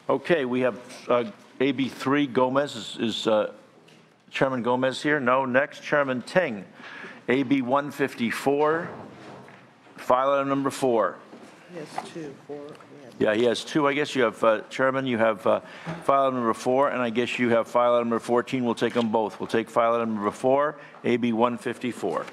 Okay, we have AB 3, Gomez. Is Chairman Gomez here? No. Next, Chairman Ting. AB 154, file item number 4. He has 2, 4. Yeah, he has 2. I guess you have, Chairman, you have file item number 4, and I guess you have file item number 14. We'll take them both. We'll take file item number 4, AB 154.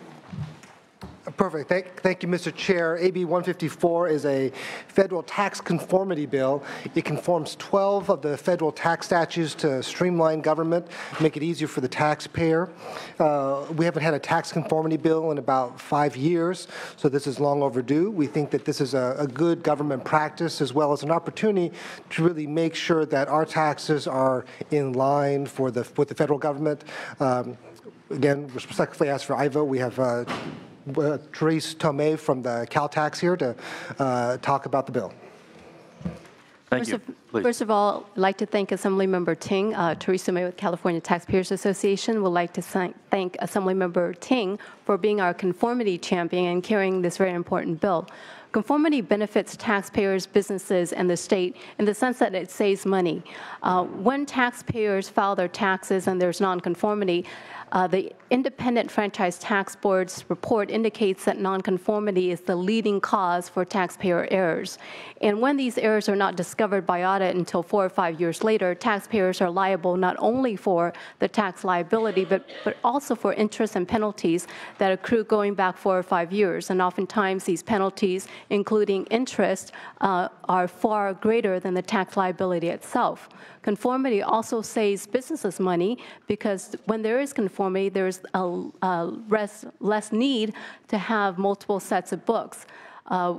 Perfect. Thank you, Mr. Chair. AB 154 is a federal tax conformity bill. It conforms 12 of the federal tax statutes to streamline government, make it easier for the taxpayer. We haven't had a tax conformity bill in about 5 years, so this is long overdue. We think that this is a good government practice as well as an opportunity to really make sure that our taxes are in line with the federal government. Again, respectfully ask for I vote. We have Therese Tomei from the Caltax here to talk about the bill. Thank you. First of all, I'd like to thank Assemblymember Ting. Theresa May with California Taxpayers Association would like to thank Assemblymember Ting for being our conformity champion and carrying this very important bill. Conformity benefits taxpayers, businesses, and the state in the sense that it saves money. When taxpayers file their taxes and there's nonconformity, the Independent Franchise Tax Board's report indicates that nonconformity is the leading cause for taxpayer errors. And when these errors are not discovered by audit until 4 or 5 years later, taxpayers are liable not only for the tax liability, but also for interest and penalties that accrue going back 4 or 5 years. And oftentimes these penalties, including interest, are far greater than the tax liability itself. Conformity also saves businesses money because when there is conformity, there's less need to have multiple sets of books.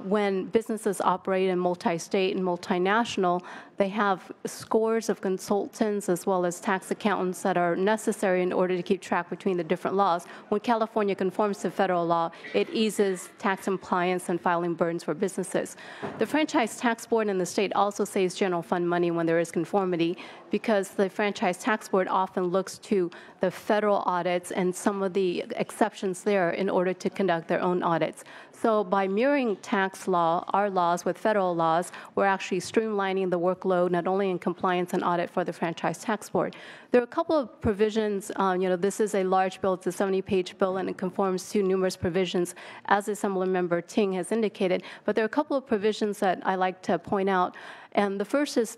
When businesses operate in multi-state and multinational, they have scores of consultants as well as tax accountants that are necessary in order to keep track between the different laws. When California conforms to federal law, it eases tax compliance and filing burdens for businesses. The Franchise Tax Board in the state also saves general fund money when there is conformity because the Franchise Tax Board often looks to the federal audits and some of the exceptions there in order to conduct their own audits. So by mirroring tax law, our laws with federal laws, we're actually streamlining the workload not only in compliance and audit for the Franchise Tax Board. There are a couple of provisions. This is a large bill. It's a 70-page bill, and it conforms to numerous provisions, as Assemblymember Ting has indicated. But there are a couple of provisions that I like to point out. And the first is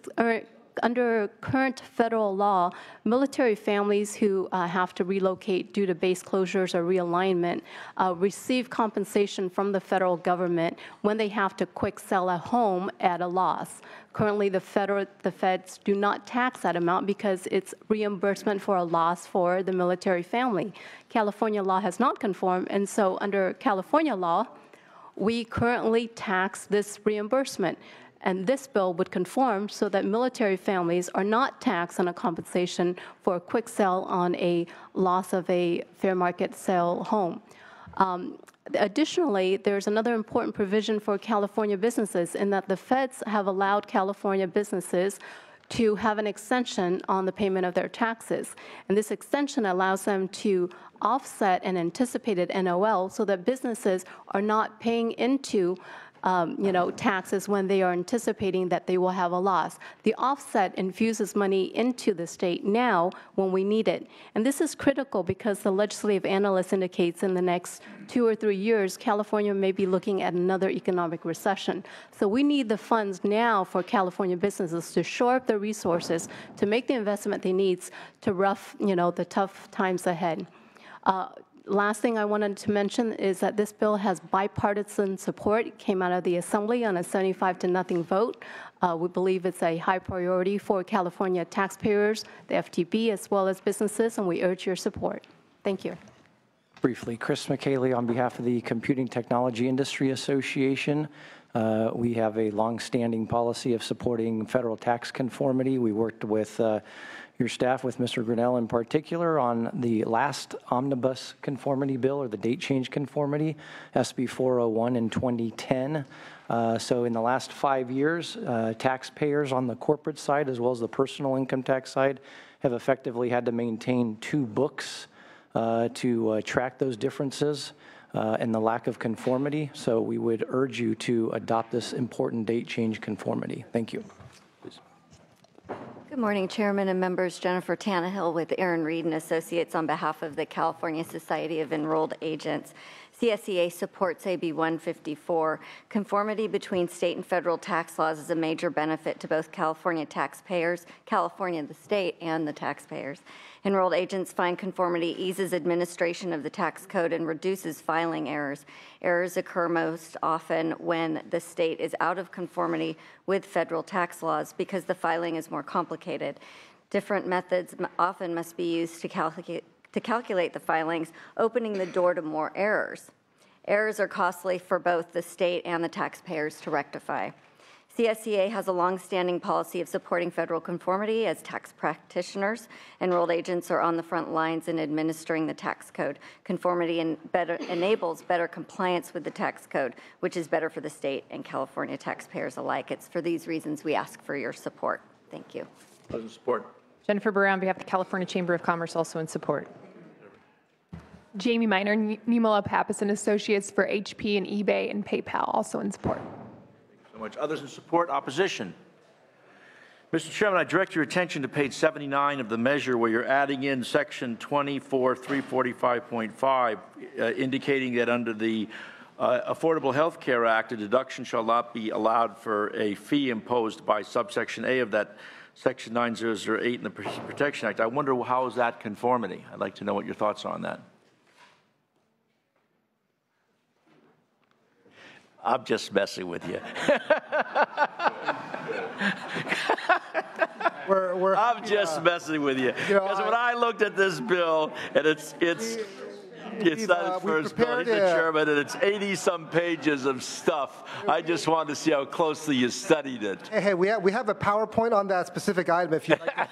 under current federal law, military families who have to relocate due to base closures or realignment receive compensation from the federal government when they have to quick sell a home at a loss. Currently, the feds do not tax that amount because it's reimbursement for a loss for the military family. California law has not conformed, and so under California law, we currently tax this reimbursement. And this bill would conform so that military families are not taxed on a compensation for a quick sale on a loss of a fair market sale home. Additionally, there's another important provision for California businesses in that the feds have allowed California businesses to have an extension on the payment of their taxes. And this extension allows them to offset an anticipated NOL so that businesses are not paying into taxes when they are anticipating that they will have a loss. The offset infuses money into the state now when we need it. And this is critical because the legislative analyst indicates in the next 2 or 3 years, California may be looking at another economic recession. So we need the funds now for California businesses to shore up their resources, to make the investment they need to rough, the tough times ahead. Last thing I wanted to mention is that this bill has bipartisan support. It came out of the Assembly on a 75-0 vote. We believe it's a high priority for California taxpayers, the FTB, as well as businesses, and we urge your support. Thank you. Briefly, Chris McKaylee on behalf of the Computing Technology Industry Association. We have a long-standing policy of supporting federal tax conformity. We worked with your staff, with Mr. Grinnell in particular, on the last omnibus conformity bill, or the date change conformity, SB 401 in 2010. So in the last 5 years, taxpayers on the corporate side as well as the personal income tax side have effectively had to maintain 2 books to track those differences and the lack of conformity. So we would urge you to adopt this important date change conformity. Thank you. Good morning, Chairman and members. Jennifer Tannehill with Aaron Reed and Associates on behalf of the California Society of Enrolled Agents. CSEA supports AB 154. Conformity between state and federal tax laws is a major benefit to both California taxpayers, California the state, and the taxpayers. Enrolled agents find conformity eases administration of the tax code and reduces filing errors. Errors occur most often when the state is out of conformity with federal tax laws because the filing is more complicated. Different methods often must be used to calculate the filings, opening the door to more errors. Errors are costly for both the state and the taxpayers to rectify. CSEA has a longstanding policy of supporting federal conformity. As tax practitioners, enrolled agents are on the front lines in administering the tax code. Conformity enables better compliance with the tax code, which is better for the state and California taxpayers alike. It's for these reasons we ask for your support. Thank you. Support. Jennifer Burr on behalf of the California Chamber of Commerce, also in support. Jamie Miner, Nimala Pappas and Associates for HP and eBay and PayPal, also in support. So much. Others in support? Opposition? Mr. Chairman, I direct your attention to page 79 of the measure where you're adding in section 24345.5, indicating that under the Affordable Health Care Act, a deduction shall not be allowed for a fee imposed by subsection A of that section 9008 in the Protection Act. I wonder how is that conformity? I'd like to know what your thoughts are on that. I'm just messing with you. I'm just messing with you. Because when I looked at this bill, and it's not the first bill, he's the chairman, and it's 80-some pages of stuff. I just wanted to see how closely you studied it. Hey, we have a PowerPoint on that specific item if you'd like to.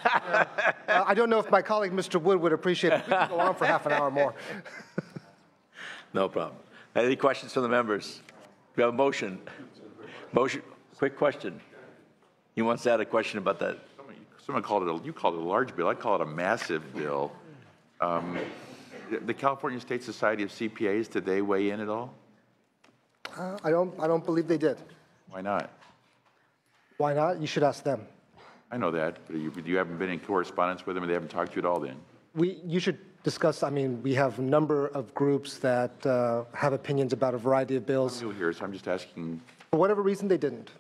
I don't know if my colleague, Mr. Wood, would appreciate it. We can go on for half an hour more. No problem. Any questions from the members? We have a motion. Motion. Quick question. He wants to add a question about that. Someone called it you called it a large bill. I call it a massive bill. The California State Society of CPAs, did they weigh in at all? I don't believe they did. Why not? Why not? You should ask them. I know that, but you haven't been in correspondence with them, and they haven't talked to you at all then? You should discuss, I mean, we have a number of groups that have opinions about a variety of bills. I'm new here, so I'm just asking. For whatever reason, they didn't.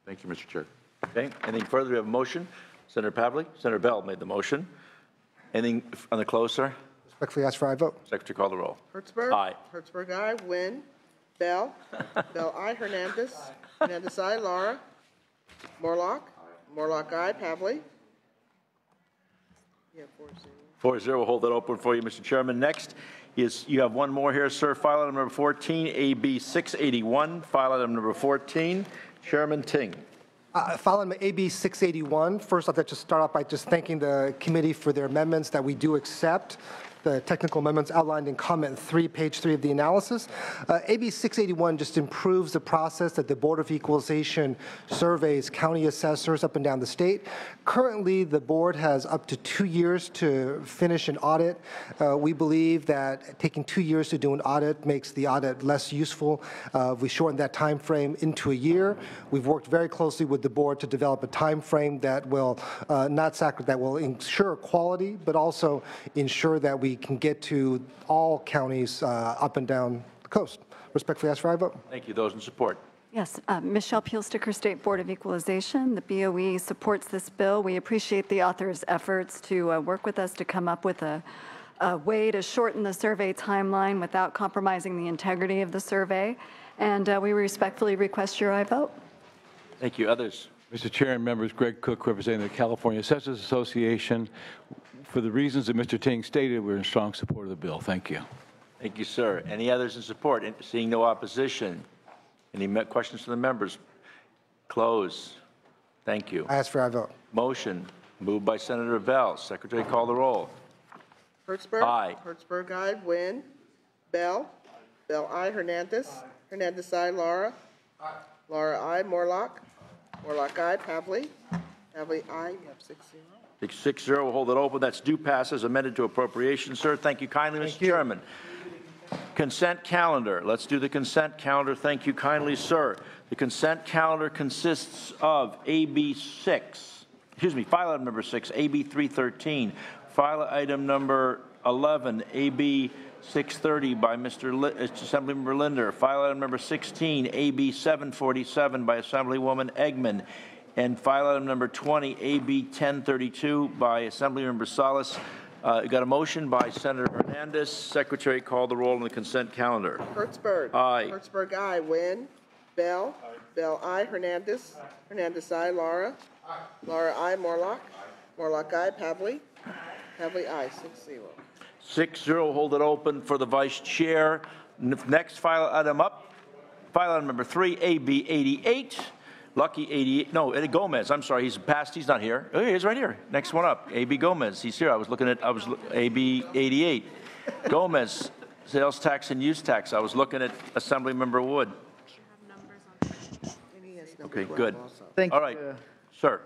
Thank you, Mr. Chair. Okay. Anything further? We have a motion. Senator Pavlik. Senator Bell made the motion. Anything on the close, sir? Respectfully ask for aye vote. Secretary, call the roll. Hertzberg? Aye. Hertzberg, aye. Wynn? Bell? Bell, aye. Hernandez? Hernandez, aye. Laura? Morlock? Morlock, aye. Pavley? Yeah, 4-0. 4-0. We'll hold that open for you, Mr. Chairman. Next is you have one more here, sir. File item number 14, AB 681. File item number 14. Chairman Ting. File item AB 681. First, I'd like to start off by just thanking the committee for their amendments that we do accept. The technical amendments outlined in comment 3, page 3 of the analysis. AB 681 just improves the process that the Board of Equalization surveys county assessors up and down the state. Currently, the board has up to 2 years to finish an audit. We believe that taking 2 years to do an audit makes the audit less useful. We shorten that time frame into a year. We've worked very closely with the board to develop a time frame that will that will ensure quality, but also ensure that we can get to all counties up and down the coast. Respectfully ask for aye vote. Thank you. Those in support? Yes, Michelle Peelsticker, State Board of Equalization. The BOE supports this bill. We appreciate the author's efforts to work with us to come up with a way to shorten the survey timeline without compromising the integrity of the survey. And we respectfully request your aye vote. Thank you. Others? Mr. Chair and members, Greg Cook, representing the California Assessors Association. For the reasons that Mr. Ting stated, we're in strong support of the bill. Thank you. Thank you, sir. Any others in support? Seeing no opposition. Any questions from the members? Close. Thank you. I ask for aye vote. Motion moved by Senator Bell. Secretary, call the roll. Hertzberg? Aye. Hertzberg, aye. Wynn? Bell? Bell, aye. Hernandez? Hernandez, aye. Laura? Aye. Laura, aye. Morlock? Morlock, aye. Pavley? Pavley, aye. You have 6-0. 6-0. We'll hold it open. That's due pass as amended to appropriation, sir. Thank you kindly, Mr. Chairman. Consent calendar. Let's do the consent calendar. Thank you kindly, sir. The consent calendar consists of AB 6. file item number 6, AB 313. File item number 11, AB 630 by Assemblymember Linder. File item number 16, AB 747 by Assemblywoman Eggman. And file item number 20, AB 1032 by Assemblymember Salas. Got a motion by Senator Hernandez. Secretary, call the roll on the consent calendar. Hertzberg. Aye. Hertzberg, aye. Wynn. Bell. Aye. Bell, aye. Hernandez. Hernandez, aye. Laura. Aye. Laura, aye. Morlock. Morlock, aye. Pavley. Pavley, aye. 6-0. 6-0, hold it open for the vice chair. Next file item up, file item number 3, AB 88. Lucky 88, no, Eddie Gomez, I'm sorry, he's passed, he's not here. Oh, he's right here. Next one up, AB Gomez, he's here. I was AB 88. Gomez, sales tax and use tax. I was looking at Assemblymember Wood. Okay, good. Thank you. All right, sir.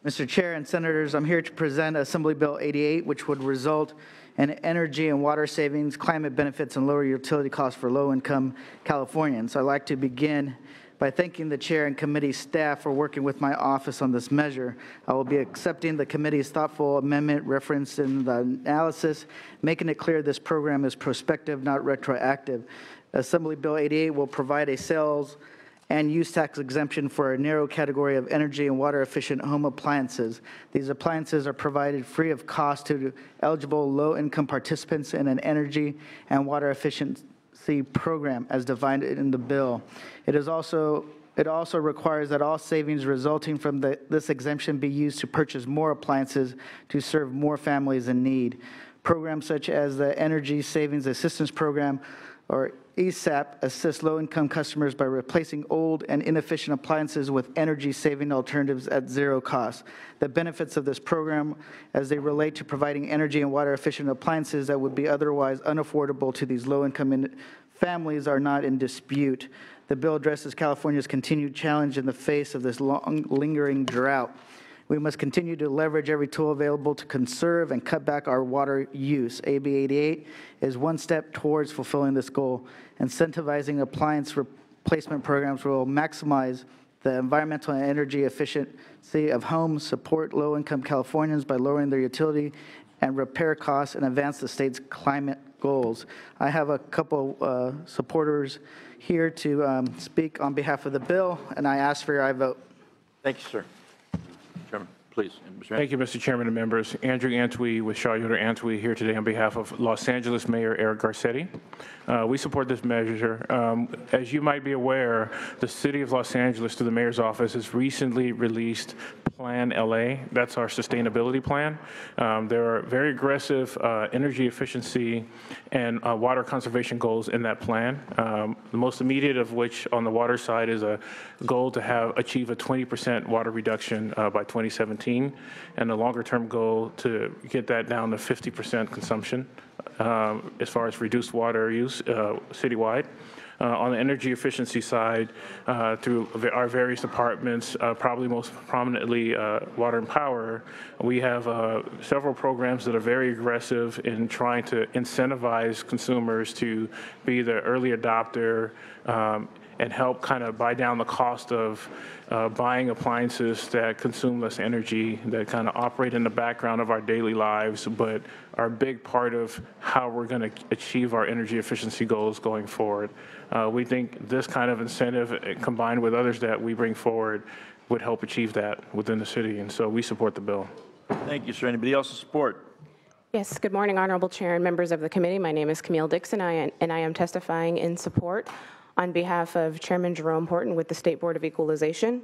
Mr. Chair and Senators, I'm here to present Assembly Bill 88, which would result in energy and water savings, climate benefits, and lower utility costs for low-income Californians. I'd like to begin by thanking the Chair and committee staff for working with my office on this measure. I will be accepting the committee's thoughtful amendment referenced in the analysis, making it clear this program is prospective, not retroactive. Assembly Bill 88 will provide a sales and use tax exemption for a narrow category of energy and water efficient home appliances. These appliances are provided free of cost to eligible low-income participants in an energy and water efficiency program as defined in the bill. It also requires that all savings resulting from this exemption be used to purchase more appliances to serve more families in need. Programs such as the Energy Savings Assistance Program, or ESAP, assist low-income customers by replacing old and inefficient appliances with energy-saving alternatives at zero cost. The benefits of this program, as they relate to providing energy and water-efficient appliances that would be otherwise unaffordable to these low-income families, are not in dispute. The bill addresses California's continued challenge in the face of this long, lingering drought. We must continue to leverage every tool available to conserve and cut back our water use. AB 88 is one step towards fulfilling this goal. Incentivizing appliance replacement programs will maximize the environmental and energy efficiency of homes, support low-income Californians by lowering their utility and repair costs, and advance the state's climate goals. I have a couple supporters here to speak on behalf of the bill, and I ask for your aye vote. Thank you, sir. Chairman, please. Thank you, Mr. Chairman and members. Andrew Antwi with Shaw Yoder Antwi here today on behalf of Los Angeles Mayor Eric Garcetti. We support this measure. As you might be aware, the City of Los Angeles, through the Mayor's office, has recently released Plan LA. That's our sustainability plan. There are very aggressive energy efficiency and water conservation goals in that plan. The most immediate of which on the water side is a goal to achieve a 20% water reduction by 2017, and a longer-term goal to get that down to 50% consumption as far as reduced water use citywide. On the energy efficiency side, through our various departments, probably most prominently Water and Power, we have several programs that are very aggressive in trying to incentivize consumers to be the early adopter and help kind of buy down the cost of buying appliances that consume less energy, that kind of operate in the background of our daily lives, but are a big part of how we're going to achieve our energy efficiency goals going forward. We think this kind of incentive, combined with others that we bring forward, would help achieve that within the city, and so we support the bill. Thank you, sir. Anybody else to support? Yes, good morning, Honorable Chair and members of the committee. My name is Camille Dixon, and I am testifying in support on behalf of Chairman Jerome Horton with the State Board of Equalization.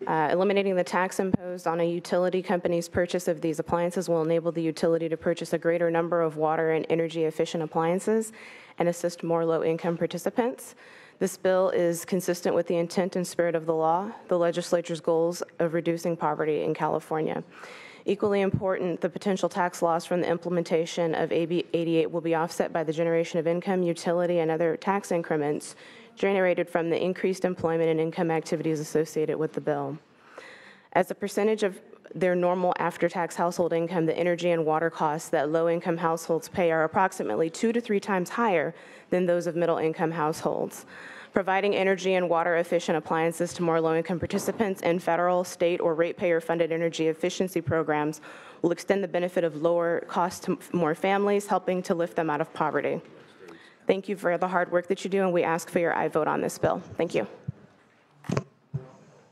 Eliminating the tax imposed on a utility company's purchase of these appliances will enable the utility to purchase a greater number of water and energy efficient appliances and assist more low-income participants. This bill is consistent with the intent and spirit of the law, the legislature's goals of reducing poverty in California. Equally important, the potential tax loss from the implementation of AB 88 will be offset by the generation of income, utility, and other tax increments generated from the increased employment and income activities associated with the bill. As a percentage of their normal after-tax household income, the energy and water costs that low-income households pay are approximately 2 to 3 times higher than those of middle-income households. providing energy and water efficient appliances to more low-income participants in federal, state, or ratepayer-funded energy efficiency programs will extend the benefit of lower costs to more families, helping to lift them out of poverty. Thank you for the hard work that you do, and we ask for your aye vote on this bill. Thank you.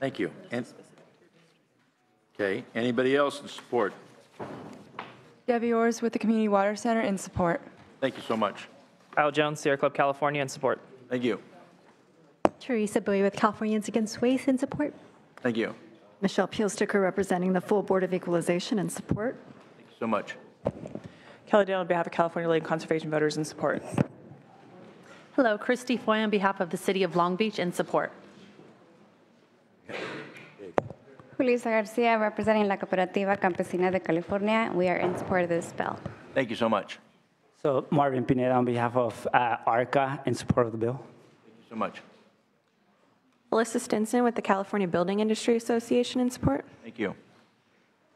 Thank you. Okay, anybody else in support? Debbie Orrs with the Community Water Center in support. Thank you so much. Kyle Jones, Sierra Club, California in support. Thank you. Teresa Bowie with Californians Against Waste in support. Thank you. Michelle Peelsticker representing the full Board of Equalization in support. Thank you so much. Kelly Dale on behalf of California Land Conservation Voters in support. Hello, Christy Foy on behalf of the City of Long Beach in support. Julissa Garcia representing La Cooperativa Campesina de California. We are in support of this bill. Thank you so much. So Marvin Pineda on behalf of ARCA in support of the bill. Thank you so much. Alyssa Stinson with the California Building Industry Association in support. Thank you.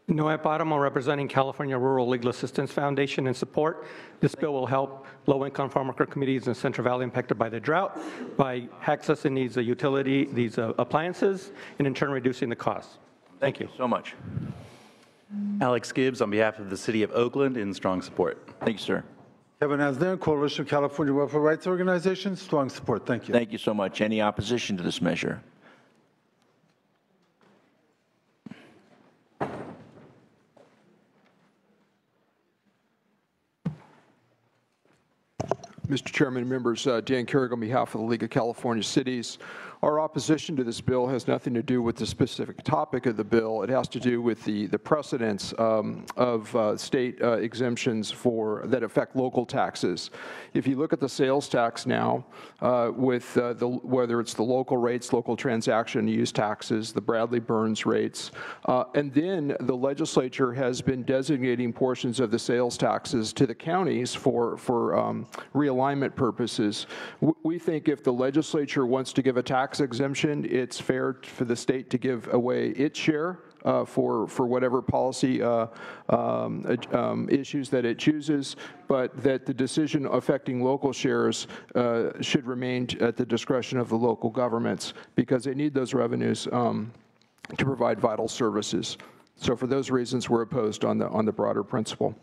Noah Paramo representing California Rural Legal Assistance Foundation in support. This bill will help low-income farm worker communities in the Central Valley impacted by the drought by accessing these appliances, and in turn reducing the costs. Thank you so much. Alex Gibbs on behalf of the City of Oakland in strong support. Thank you, sir. Kevin Asner, Coalition of California Welfare Rights Organizations, strong support. Thank you. Thank you so much. Any opposition to this measure? Mr. Chairman, members, Dan Carrig on behalf of the League of California Cities. Our opposition to this bill has nothing to do with the specific topic of the bill. It has to do with the precedence of state exemptions that affect local taxes. If you look at the sales tax now, with whether it's the local rates, local transaction use taxes, the Bradley-Burns rates, and then the legislature has been designating portions of the sales taxes to the counties for realignment purposes. We think if the legislature wants to give a tax exemption, it's fair for the state to give away its share for whatever policy issues that it chooses, but that the decision affecting local shares should remain at the discretion of the local governments because they need those revenues to provide vital services. So for those reasons, we're opposed on the broader principle.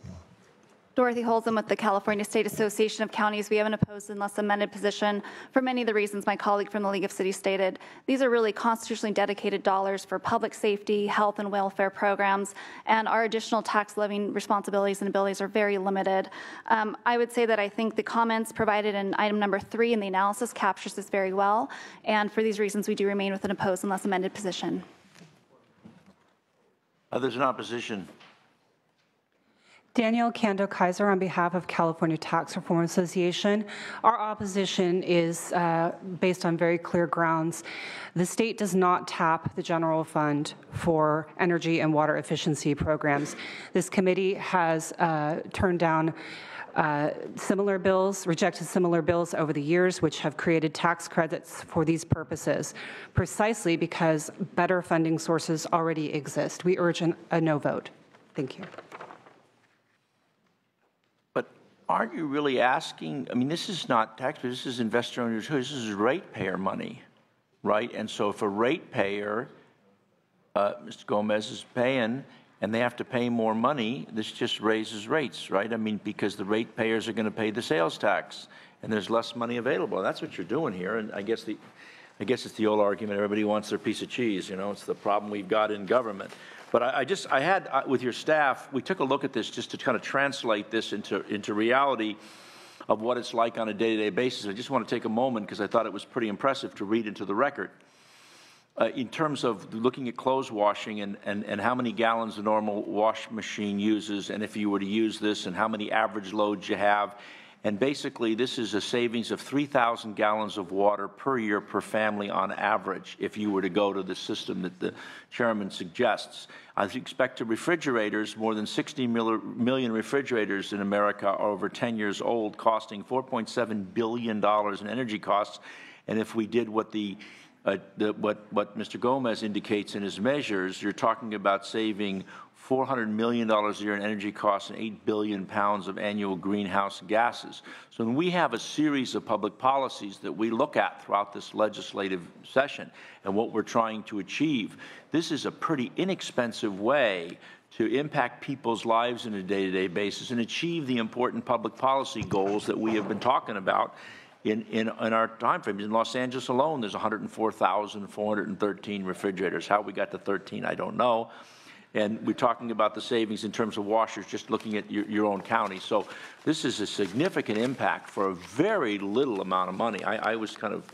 Dorothy Holzem with the California State Association of Counties. We have an opposed unless amended position for many of the reasons my colleague from the League of Cities stated. These are really constitutionally dedicated dollars for public safety, health, and welfare programs, and our additional tax levying responsibilities and abilities are very limited. I would say that I think the comments provided in item number 3 in the analysis captures this very well, and for these reasons, we do remain with an opposed unless amended position. Others in opposition? Danielle Kando-Kaiser on behalf of California Tax Reform Association. Our opposition is based on very clear grounds. The state does not tap the general fund for energy and water efficiency programs. This committee has turned down similar bills, rejected similar bills over the years, which have created tax credits for these purposes, precisely because better funding sources already exist. We urge a no vote. Thank you. Aren't you really asking, I mean, this is not taxpayer, this is investor-owned, this is ratepayer money, right? And so if a ratepayer, Mr. Gomez, is paying and they have to pay more money, this just raises rates, right? I mean, because the ratepayers are going to pay the sales tax and there's less money available. That's what you're doing here. And I guess it's the old argument, everybody wants their piece of cheese, you know, it's the problem we've got in government. But I had, with your staff, we took a look at this just to kind of translate this into reality of what it's like on a day-to-day basis. I just want to take a moment because I thought it was pretty impressive to read into the record. In terms of looking at clothes washing and how many gallons a normal wash machine uses, and if you were to use this, and how many average loads you have. And basically, this is a savings of 3,000 gallons of water per year per family on average if you were to go to the system that the chairman suggests. I expect to refrigerators, more than 60 million refrigerators in America are over 10 years old, costing $4.7 billion in energy costs. And if we did what the what Mr. Gomez indicates in his measures, you're talking about saving $400 million a year in energy costs and 8 billion pounds of annual greenhouse gases. So when we have a series of public policies that we look at throughout this legislative session and what we're trying to achieve, this is a pretty inexpensive way to impact people's lives on a day-to-day basis and achieve the important public policy goals that we have been talking about in our time frame. In Los Angeles alone, there's 104,413 refrigerators. How we got to 13, I don't know. And we're talking about the savings in terms of washers, just looking at your own county. So this is a significant impact for a very little amount of money. I was kind of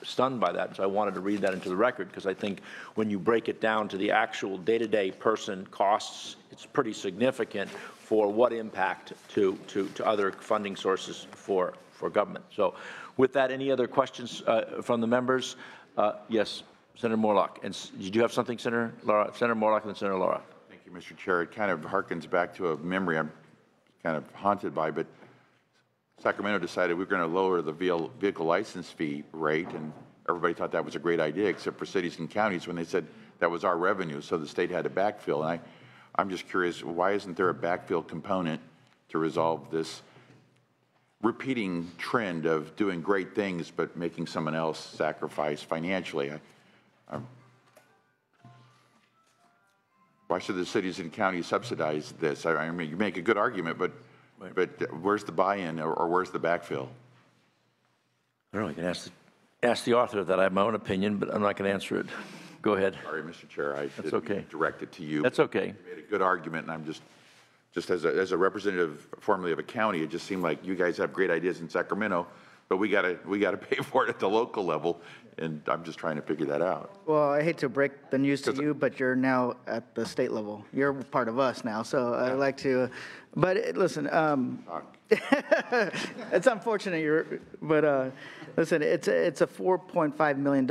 stunned by that, so I wanted to read that into the record, because I think when you break it down to the actual day-to-day person costs, it's pretty significant for what impact to other funding sources for government. So with that, any other questions from the members? Yes. Senator Morlock. And did you have something, Senator Laura? Senator Morlock and then Senator Laura. Thank you, Mr. Chair. It kind of harkens back to a memory I'm kind of haunted by, but Sacramento decided we were going to lower the vehicle license fee rate, and everybody thought that was a great idea, except for cities and counties when they said that was our revenue, so the state had to backfill. And I'm just curious, why isn't there a backfill component to resolve this repeating trend of doing great things but making someone else sacrifice financially? Why should the cities and counties subsidize this? I mean, you make a good argument, but where's the buy-in or where's the backfill? I don't know. You can ask the author of that. I have my own opinion, but I'm not going to answer it. Go ahead. Sorry, Mr. Chair. I That's okay. Direct it to you. That's okay. You made a good argument, and I'm just as a representative formerly of a county, it just seemed like you guys have great ideas in Sacramento, but we got to pay for it at the local level, and I'm just trying to figure that out. Well, I hate to break the news to you, but you're now at the state level. You're part of us now, so I'd like to. But listen, it's unfortunate, but listen, it's a $4.5 million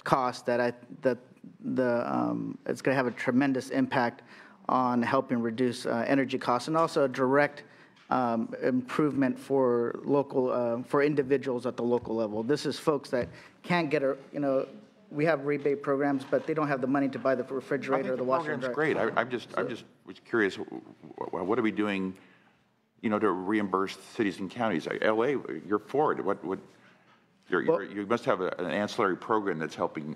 cost that it's going to have a tremendous impact on helping reduce energy costs, and also a direct improvement for local, for individuals at the local level. This is folks that can't get we have rebate programs, but they don't have the money to buy the refrigerator or the washer. That's great. I just was curious, what are we doing, to reimburse cities and counties? LA, you're for it. You must have an ancillary program that's helping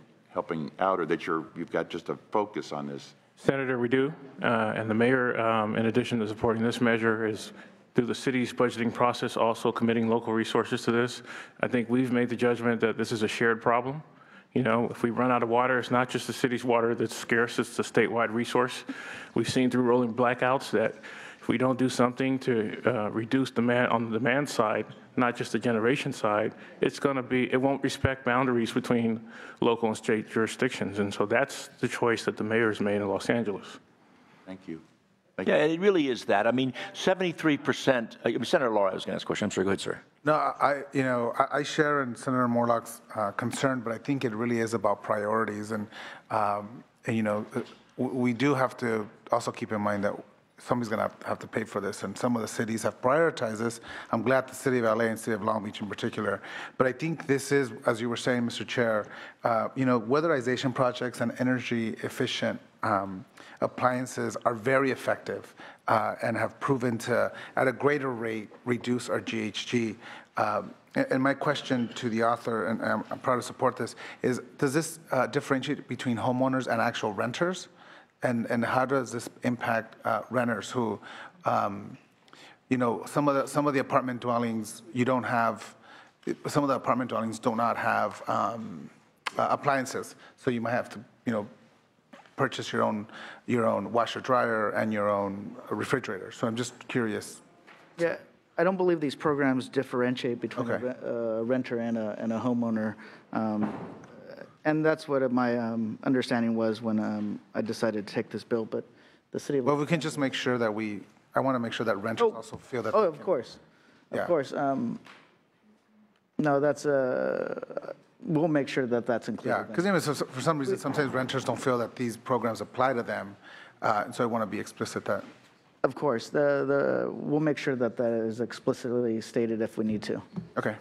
out, or that you've got just a focus on this. Senator, we do, and the mayor, in addition to supporting this measure, is through the city's budgeting process also committing local resources to this. I think we've made the judgment that this is a shared problem. If we run out of water, it's not just the city's water that's scarce, it's a statewide resource. We've seen through rolling blackouts that if we don't do something to reduce demand on the demand side, not just the generation side, it won't respect boundaries between local and state jurisdictions. And so that's the choice that the mayor's made in Los Angeles. Thank you. Yeah, it really is that. I mean, 73%, Senator Laura, I was going to ask a question. I'm sorry, go ahead, sir. No, I share in Senator Morlock's concern, but I think it really is about priorities. And we do have to also keep in mind that somebody's going to have to pay for this, and some of the cities have prioritized this. I'm glad the city of LA and city of Long Beach in particular. But I think this is, as you were saying, Mr. Chair, weatherization projects and energy efficient appliances are very effective and have proven to, at a greater rate, reduce our GHG. And my question to the author, and I'm proud to support this, is does this differentiate between homeowners and actual renters? And how does this impact renters who, some of the apartment dwellings do not have appliances, so you might have to, purchase your own washer dryer and your own refrigerator. So I'm just curious. Yeah, I don't believe these programs differentiate between a renter and a homeowner. And that's what my understanding was when I decided to take this bill. But the city. Well, we can just make sure that I want to make sure that renters also feel that. Oh, of course, of course. No, that's we'll make sure that that's included. Yeah, because for some reason, sometimes renters don't feel that these programs apply to them, and so I want to be explicit that. Of course, we'll make sure that that is explicitly stated if we need to. Okay,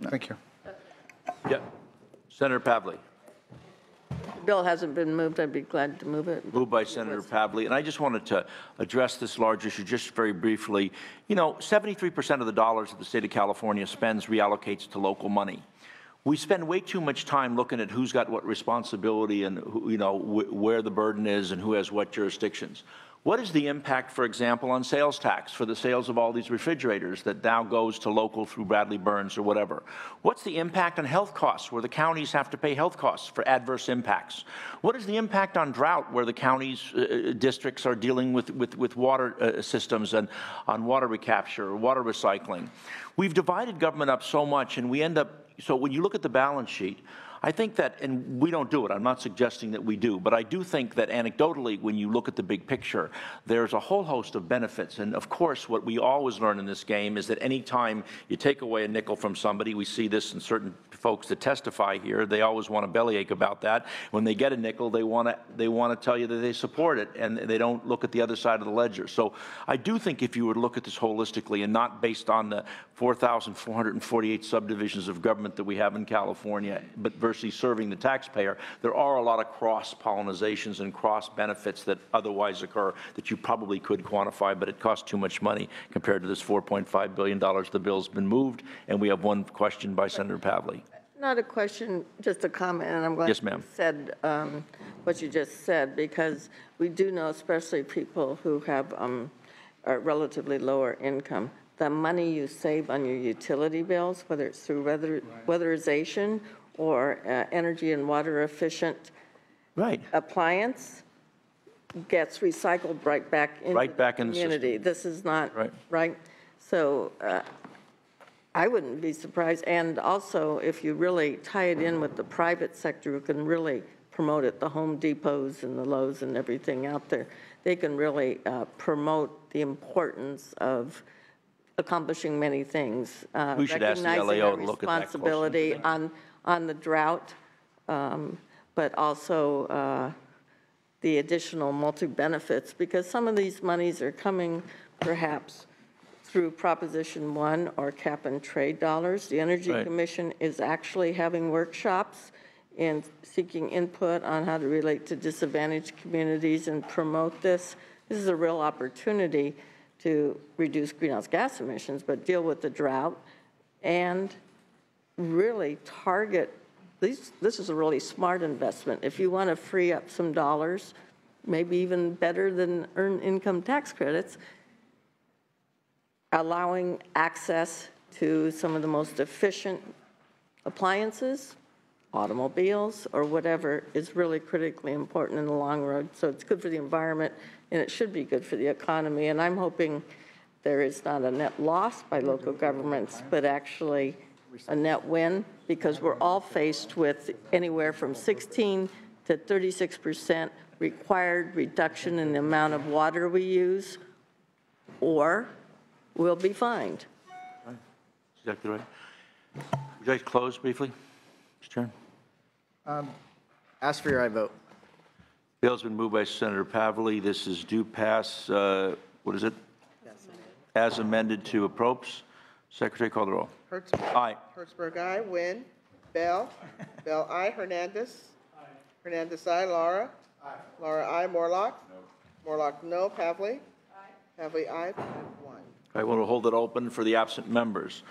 thank you. Yeah. Senator Pavley. Bill hasn't been moved. I'd be glad to move it. Moved by Senator Pavley. And I just wanted to address this large issue just very briefly. You know, 73% of the dollars that the state of California spends reallocates to local money. We spend way too much time looking at who's got what responsibility and who, you know, where the burden is and who has what jurisdictions. What is the impact, for example, on sales tax for the sales of all these refrigerators that now goes to local through Bradley Burns or whatever? What's the impact on health costs where the counties have to pay health costs for adverse impacts? What is the impact on drought where the counties, districts are dealing with water systems and on water recapture or water recycling? We've divided government up so much, and we end up, so when you look at the balance sheet, I think that, and we don't do it, I'm not suggesting that we do, but I do think that anecdotally, when you look at the big picture, there's a whole host of benefits. And of course, what we always learn in this game is that any time you take away a nickel from somebody, we see this in certain folks that testify here, they always want a bellyache about that. When they get a nickel, they want to tell you that they support it, and they don't look at the other side of the ledger. So I do think if you were to look at this holistically and not based on the 4,448 subdivisions of government that we have in California, but versus serving the taxpayer, there are a lot of cross-pollinizations and cross-benefits that otherwise occur that you probably could quantify, but it costs too much money compared to this $4.5 billion the bill's been moved. And we have one question by Senator Pavley. Not a question, just a comment, and I'm glad yes, ma'am. You said what you just said, because we do know, especially people who have a relatively lower income, the money you save on your utility bills, whether it's through weatherization or energy and water efficient appliance, gets recycled right back into the community. This is not right. So I wouldn't be surprised. And also, if you really tie it in with the private sector, who can really promote it, the Home Depots and the Lowe's and everything out there, they can really promote the importance of accomplishing many things. We should ask the LAO to look at that responsibility on the drought, but also the additional multi-benefits, because some of these monies are coming perhaps through Proposition 1 or cap and trade dollars. The Energy Commission is actually having workshops and seeking input on how to relate to disadvantaged communities and promote this. This is a real opportunity to reduce greenhouse gas emissions, but deal with the drought and really target these. This is a really smart investment. If you want to free up some dollars, maybe even better than earned income tax credits, allowing access to some of the most efficient appliances, automobiles, or whatever is really critically important in the long run. So it's good for the environment, and it should be good for the economy. And I'm hoping there is not a net loss by local governments, but actually a net win, because we're all faced with anywhere from 16 to 36% required reduction in the amount of water we use, or we'll be fined. Right. Exactly right. Would you like to close briefly, Mr. Chairman? Ask for your aye vote. Bill's been moved by Senator Pavley. This is due pass, what is it? As amended to approps. Secretary, call the roll. Hertzberg. Aye. Hertzberg, aye. Wynn. Bell. Bell, aye. Hernandez. Aye. Hernandez, aye. Laura. Aye. Laura, aye. Morlock. No. Morlock, no. Pavley. Aye. Pavley, aye. 5-1. I want to hold it open for the absent members.